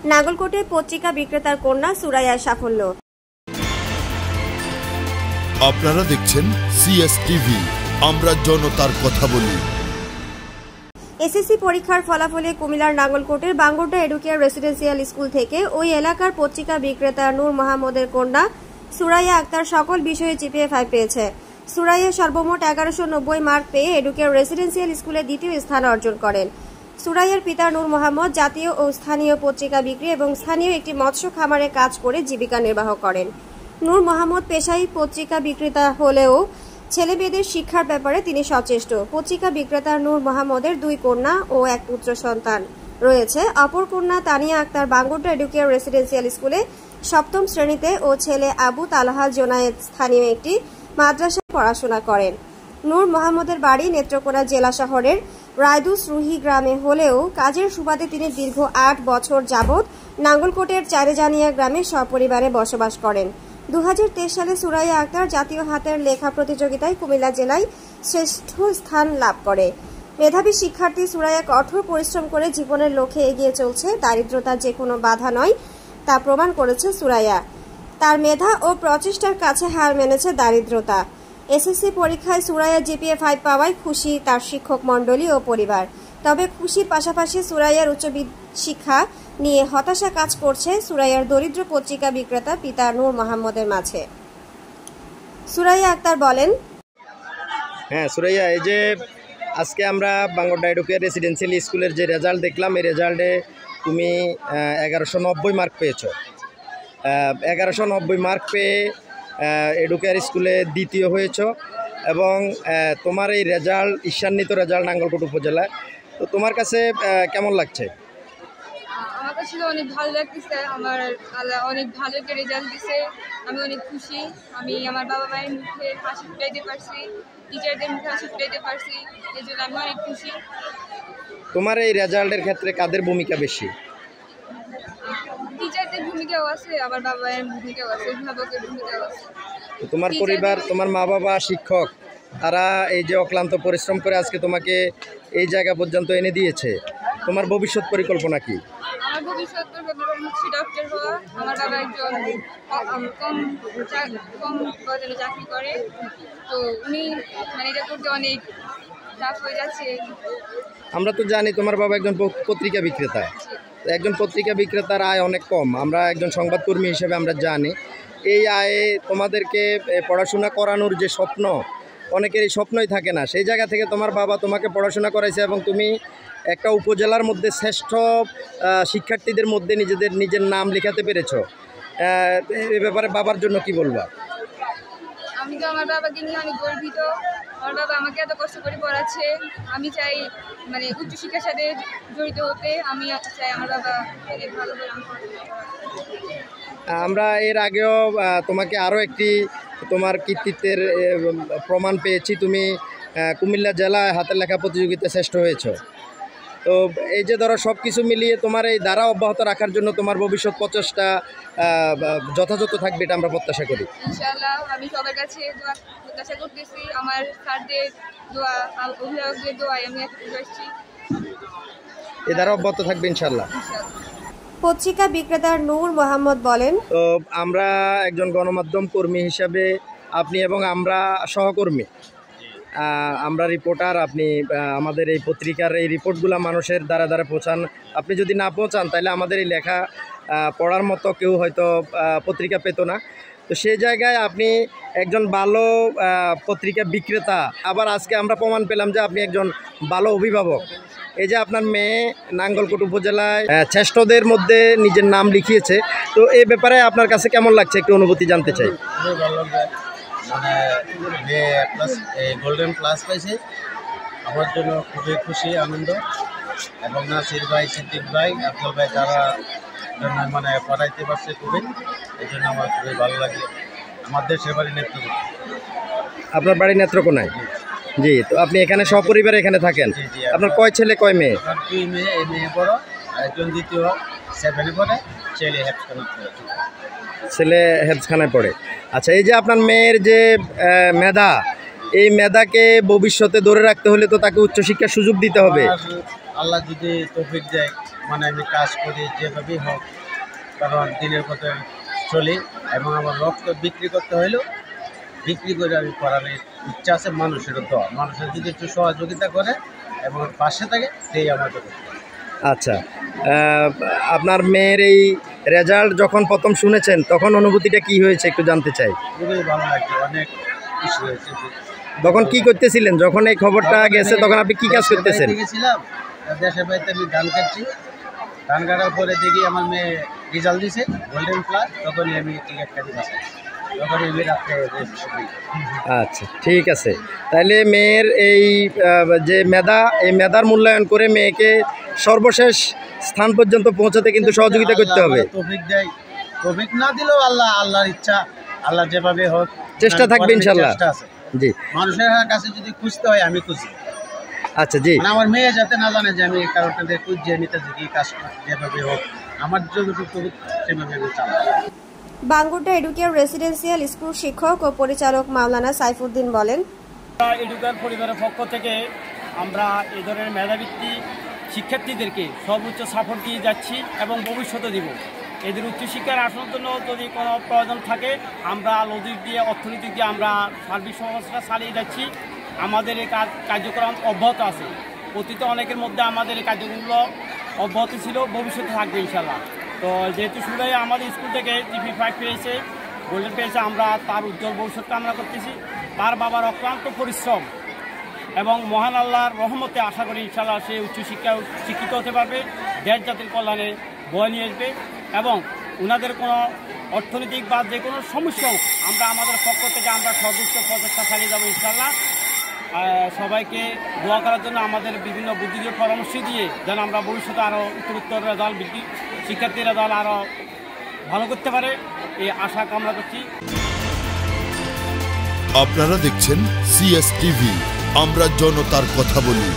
নাগলকোটে পত্রিকা বিক্রেতার কন্যা সুরাইয়ার সাফল্য। আপনারা দেখছেন সিএসটিভি, আমরা জনতার কথা বলি। এসএসসি পরীক্ষার ফলাফলে কুমিল্লার নাগলকোটের বাঙ্গোরডা এডুকেয়ার রেসিডেন্সিয়াল স্কুল থেকে ওই এলাকার পত্রিকা বিক্রেতা নূর মোহাম্মদের কন্যা সুরাইয়া আক্তার সকল বিষয়ে জিপিএ 5 পেয়েছে। সুরাইয়া সর্বমোট 1190 মার্ক পেয়ে এডুকেয়ার রেসিডেন্সিয়াল স্কুলে দ্বিতীয় স্থান অর্জন করেন। সুরাইয়ার পিতা নূর মোহাম্মদ জাতীয় ও স্থানীয় পত্রিকা বিক্রি এবং স্থানীয় একটি মৎস্য খামারে কাজ করে জীবিকা নির্বাহ করেন। নূর মোহাম্মদ পেশায় পত্রিকা বিক্রেতা হলেও ছেলে মেয়েদের শিক্ষার ব্যাপারে তিনি সচেষ্ট। পত্রিকা বিক্রেতা নূর মোহাম্মদের 2 কন্যা ও 1 পুত্র সন্তান রয়েছে। অপর কন্যা তানিয়া আক্তার বাঙ্গোরডা এডুকেয়ার রেসিডেন্সিয়াল স্কুলে 7ম শ্রেণীতে ও ছেলে আবু তালহা জোনায়েদ স্থানীয় একটি মাদ্রাসায় পড়াশোনা করেন। নূর মোহাম্মদের বাড়ি নেত্রকোনা জেলা শহরের রায়দুস রুহি গ্রামে হলেও কাজের সুবাদে তিনি দীর্ঘ 8 বছর যাবৎ নাঙ্গলকোটের চারেজানিয়া গ্রামে সপরিবারে বসবাস করেন। 2023 সালে সুরাইয়া আক্তার জাতীয় হাতের লেখা প্রতিযোগিতায় কুমিল্লা জেলায় শ্রেষ্ঠ স্থান লাভ করে। মেধাবী শিক্ষার্থী সুরাইয়া কঠোর পরিশ্রম করে জীবনের লক্ষ্যে এগিয়ে চলছে। দারিদ্রতা যে কোনো বাধা নয় তা প্রমাণ করেছে সুরাইয়া। তার মেধা ও প্রচেষ্টার কাছে হার মেনেছে দারিদ্রতা। এসএসসি পরীক্ষায় সুরাইয়া জিপিএ 5 পাওয়ায় খুশি তার শিক্ষক মণ্ডলী ও পরিবার। তবে খুশির পাশাপাশি সুরাইয়ার উচ্চ শিক্ষা নিয়ে হতাশা কাজ করছে সুরাইয়ার দরিদ্র পত্রিকা বিক্রেতা পিতা নূর মোহাম্মদের মাঝে। সুরাইয়া আক্তার বলেন, হ্যাঁ সুরাইয়া, এই যে আজকে আমরা বাঙ্গোরডা এডুকেয়ার রেসিডেন্সিয়াল স্কুলের যে রেজাল্ট দেখলাম, এই রেজাল্টে তুমি 1190 মার্ক পেয়েছো। 1190 মার্ক পেয়ে এডুকেয়ার স্কুলে দ্বিতীয় হয়েছো এবং তোমার এই রেজাল্ট ঈর্ষান্বিত রেজাল্ট নাঙ্গলকোট উপজেলায়। তো তোমার কাছে কেমন লাগছে? আমার কাছে অনেক ভালো লাগতেছে। আমার অনেক ভালো একটা রেজাল্ট দিছে, আমি অনেক খুশি। আমি আমার বাবা মায়ের মুখে হাসি ফুটাইতে পারছি, টিচারদের মুখে হাসি ফুটাইতে পারছি, এই জন্য আমি অনেক খুশি। তোমার এই রেজাল্টের ক্ষেত্রে কাদের ভূমিকা বেশি? টিচারদের ভূমিকাও আছে, আমার বাবা মায়ের ভূমিকাও আছে, অভিভাবকের ভূমিকাও আছে। তোমার পরিবার, তোমার মা বাবা, শিক্ষক, তারা এই যে অক্লান্ত পরিশ্রম করে আজকে তোমাকে এই জায়গা পর্যন্ত এনে দিয়েছে। তোমার ভবিষ্যৎ পরিকল্পনা কি? আমার ভবিষ্যৎ পরিকল্পনা হচ্ছে ডক্টর হওয়া। আমার বাবা একজন কম বেতনে চাকরি করে, তো উনি এটা করতে অনেক টাফ হয়ে যাচ্ছে। আমরা তো জানি তোমার বাবা একজন পত্রিকা বিক্রেতা। একজন পত্রিকা বিক্রেতার আয় অনেক কম, আমরা একজন সংবাদকর্মী হিসেবে আমরা জানি। এই আয়ে তোমাদেরকে পড়াশোনা করানোর যে স্বপ্ন, অনেকের এই স্বপ্নই থাকে না। সেই জায়গা থেকে তোমার বাবা তোমাকে পড়াশোনা করাইছে এবং তুমি একটা উপজেলার মধ্যে শ্রেষ্ঠ শিক্ষার্থীদের মধ্যে নিজের নাম লেখাতে পেরেছ। এ ব্যাপারে বাবার জন্য কি বলবা? আমি তো আমার বাবাকে নিয়ে অনেক গর্বিত। আমার বাবা আমাকে এত কষ্ট করে পড়াচ্ছে। আমি চাই উচ্চশিক্ষার সাথে জড়িত হতে। আমি চাই আমার বাবা অনেক ভালো করে আমরা এর আগেও তোমাকে আরও একটি তোমার কৃতিত্বের প্রমাণ পেয়েছি। তুমি কুমিল্লা জেলায় হাতের লেখা প্রতিযোগিতায় শ্রেষ্ঠ হয়েছ। তো এই যে ধরো সব কিছু মিলিয়ে তোমার এই ধারা অব্যাহত রাখার জন্য তোমার ভবিষ্যৎ প্রচেষ্টা যথাযথ থাকবে, এটা আমরা প্রত্যাশা করি। ইনশাআল্লাহ আমি সবার কাছে দোয়া প্রত্যাশা করতেছি। আমার স্যারদের দোয়া, অভিভাবকদের দোয়ায় আমি এতটুকু আসছি। এই ধারা অব্যাহত থাকবে ইনশাআল্লাহ। পত্রিকা বিক্রেতা নূর মোহাম্মদ বলেন, তো আমরা একজন গণমাধ্যম কর্মী হিসাবে, আপনি এবং আমরা সহকর্মী, আমরা রিপোর্টার। আপনি আমাদের এই পত্রিকার এই রিপোর্টগুলো মানুষের দ্বারা দ্বারা পৌঁছান। আপনি যদি না পৌঁছান তাহলে আমাদের এই লেখা পড়ার মতো কেউ হয়তো পত্রিকা পেত না। তো সেই জায়গায় আপনি একজন ভালো পত্রিকা বিক্রেতা, আবার আজকে আমরা প্রমাণ পেলাম যে আপনি একজন ভালো অভিভাবক। এই যে আপনার মেয়ে নাঙ্গলকোট উপজেলায় শ্রেষ্ঠদের মধ্যে নিজের নাম লিখিয়েছে, তো এই ব্যাপারে আপনার কাছে কেমন লাগছে একটু অনুভূতি জানতে চাই। গোল্ডেন প্লাস পাইছে, আমার জন্য খুবই খুশি, আনন্দ। এবং নাসির ভাই, সিদ্দিক ভাই, আফজল ভাই, তারা জন্য পড়াইতে পারছে খুবই, এই জন্য আমার খুবই ভালো লাগে। আমার দেশের বাড়ি নেত্রকোনা। আপনার বাড়ি নেত্রকোনায়? জি। তো আপনি এখানে সপরিবারে এখানে থাকেন? আপনার কয় ছেলে কয় মেয়ে? আমার 2 মেয়ে, এই মেয়ে বড়, আরেকজন দ্বিতীয় 7-এ পড়ে, ছেলে হেফজখানায় পড়ে। আচ্ছা, এই যে আপনার মেয়ের যে মেধা, এই মেধাকে ভবিষ্যতে ধরে রাখতে হলে তো তাকে উচ্চশিক্ষার সুযোগ দিতে হবে। আল্লাহ যদি তৌফিক দেয় মানে আমি কাজ করি যেভাবেই হোক, কারণ দিনের পথে চলি এবং আমার রক্ত বিক্রি করতে হইলেও বিক্রি করে আমি পড়ানোর ইচ্ছা আছে। মানুষেরও দোয়া, মানুষের যদি একটু সহযোগিতা করে এবং পাশে থাকে সেই আমাদের। আচ্ছা, আপনার মেয়ের এই রেজাল্ট যখন প্রথম শুনেছেন তখন অনুভূতিটা কি হয়েছে একটু জানতে চাই। খুবই ভালো লাগছে, অনেক খুশি হয়েছে। তখন কি করতেছিলেন যখন এই খবরটা গেছে, তখন আপনি কি কাজ করতেছেন? গেছিলাম দেশের বাড়িতে, আমি ধান কাটছি। ধান কাটার পরে দেখি আমার মেয়ে রেজাল্ট দিছে গোল্ডেন প্লাস, তখনই আমি টিকিট কাটি বাসায়, তখনই আমি রাত্রে। আচ্ছা, ঠিক আছে। তাহলে মেয়ের এই যে মেধা, এই মেধার মূল্যায়ন করে মেয়েকে সর্বশেষ স্থান পর্যন্ত পৌঁছাতে কিন্তু সহযোগিতা করতে হবে। তৌফিক দেয়, তৌফিক না দিলেও আল্লাহর ইচ্ছা, আল্লাহ যেভাবে হোক চেষ্টা থাকবে ইনশাআল্লাহ। জি, মানুষের কাছে যদি খুঁজতে হয় আমি খুঁজি। আচ্ছা, জি, আমার মেয়ে যাতে না জানে যে আমি কারোটা দিয়ে খুঁজে নিতে যদি কাজ যেভাবে হোক আমার যতটুকু সেভাবে আমি চালাই। বাঙ্গুরটা এডুকেয়ার রেসিডেন্সিয়াল স্কুল শিক্ষক ও পরিচালক মাওলানা সাইফুদ্দিন বলেন, এডুকেয়ার পরিবারের পক্ষ থেকে আমরা এই ধরনের মেধাবৃত্তি শিক্ষার্থীদেরকে সর্বোচ্চ সাপোর্ট দিয়ে যাচ্ছি এবং ভবিষ্যতে দিব। এদের উচ্চশিক্ষার আসার জন্য যদি কোনো প্রয়োজন থাকে আমরা লজিক দিয়ে, অর্থনৈতিক দিয়ে আমরা সার্বিক সমস্যা চালিয়ে যাচ্ছি। আমাদের এই কার্যক্রম অব্যাহত আছে, অতীতে অনেকের মধ্যে আমাদের এই কার্যক্রমগুলো অব্যাহত ছিল, ভবিষ্যতে থাকবে ইনশাল্লাহ। তো যেহেতু সুরাই আমাদের স্কুল থেকে GP5 পেয়েছে, গোল্ডেন পেয়েছে, আমরা তার উজ্জ্বল ভবিষ্যৎ কামনা করতেছি। তার বাবার অক্লান্ত পরিশ্রম এবং মহান আল্লাহর রহমতে আশা করি ইনশাল্লাহ সে উচ্চশিক্ষা শিক্ষিত হতে পারবে, দেশ জাতির কল্যাণে বয়ে নিয়ে আসবে এবং ওনাদের কোনো অর্থনৈতিক বা যে কোনো সমস্যাও আমরা আমাদের পক্ষ থেকে আমরা সর্বোচ্চ প্রচেষ্টা চালিয়ে যাবো ইনশাল্লাহ। সবাইকে দোয়া করার জন্য আমাদের বিভিন্ন বুদ্ধিজীবী পরামর্শ দিয়ে যেন আমরা ভবিষ্যতে আরও উত্তরোত্তর রেজাল্ট শিক্ষার্থী রেজাল্ট আরও ভালো করতে পারে এই আশা কামনা করছি। আপনারা দেখছেন CS টিভি, আমরা জনতার কথা বলি।